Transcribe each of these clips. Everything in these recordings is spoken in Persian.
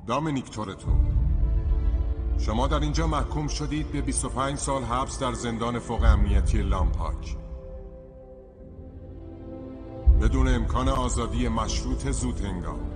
دامینیک تورتو، شما در اینجا محکوم شدید به 25 سال حبس در زندان فوق امنیتی لامپاک بدون امکان آزادی مشروط زودهنگام.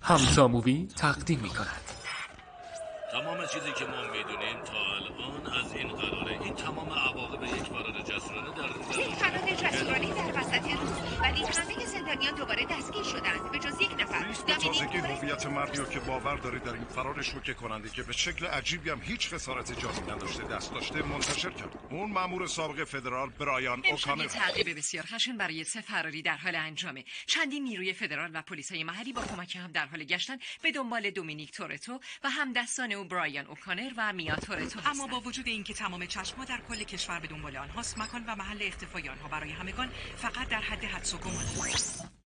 همتا مووی تقدیم می کند. تمام چیزی که ما میدونیم تا الان از این قراره. این تمام عواقب یک فرار جسورانه در وسط روز، ولی همه زندانیان دوباره دستگیر شدند به جز یک نفر. به تازگی هویت مردی رو که باور داره در این فرار شوکه کننده که به شکل عجیبی هم هیچ خسارت جانی نداشته دست داشته منتشر کرد. اون مأمور سابق فدرال برایان اوکانر. تعقیب بسیار خشن برای 3 فراری در حال انجامه. چندین نیروی فدرال و پلیسای محلی با کمک هم در حال گشتن به دنبال دومینیک تورتو و همدستان او برایان اوکانر و میا تورتو هستند. اما با وجود اینکه تمام چشم‌ها در کل کشور به دنبال آنهاست، مکان و محل اختفای آنها برای همگان فقط در حد حدس و گمان است.